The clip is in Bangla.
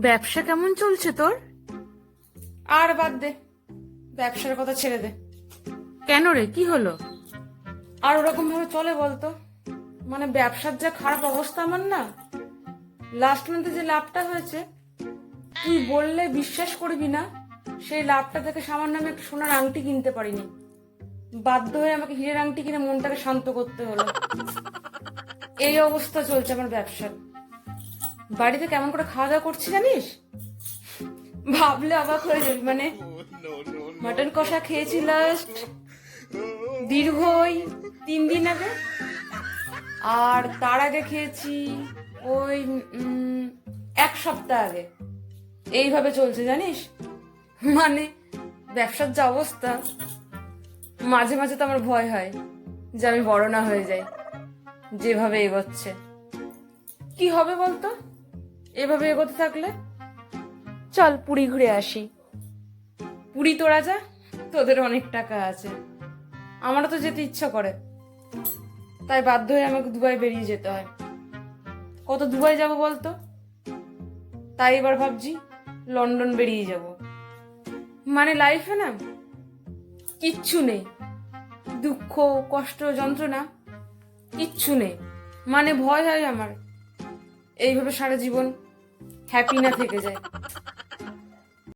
ব্যবসা কেমন চলছে তোর? আর বাদ দে, ব্যবসার কথা ছেড়ে দে। কেন রে, কি হলো? আর ওরকম ভাবে চলে বলতো? মানে ব্যবসার যা খারাপ অবস্থা আমার না, লাস্ট মান্থে যে লাভটা হয়েছে তুই বললে বিশ্বাস করবি না। সেই লাভটা থেকে সামান্য আমি একটা সোনার আংটি কিনতে পারিনি, বাধ্য হয়ে আমাকে হীরের আংটি কিনে মনটাকে শান্ত করতে হলো। এই অবস্থা চলছে আমার ব্যবসার। বাড়িতে কেমন করে খাওয়া দাওয়া করছি জানিস? ভাবলে অবাক হয়ে যাবি। মানে মাটন কষা খেয়েছি লাস্ট দীর্ঘ ওই 3 দিন আগে, আর তার আগে খেয়েছি ওই 1 সপ্তাহ আগে। এইভাবে চলছে জানিস। মানে ব্যবসার যা অবস্থা, মাঝে মাঝে তো আমার ভয় হয় যে আমি বড় না হয়ে যাই। যেভাবে এগোচ্ছে কি হবে বলতো এভাবে এগোতে থাকলে? চল পুরী ঘুরে আসি। পুরী তোরা যা, তোদের অনেক টাকা আছে, আমারও তো যেতে ইচ্ছা করে, তাই বাধ্য হয়ে আমাকে দুবাই বেরিয়ে যেতে হয়। কত দুবাই যাব বলতো? তাই এবার ভাবছি লন্ডন বেরিয়ে যাব। মানে লাইফে না কিচ্ছু নেই, দুঃখ কষ্ট যন্ত্রণা কিচ্ছু নেই। মানে ভয় হয় আমার এইভাবে সারা জীবন হ্যাপি না থেকে যায়।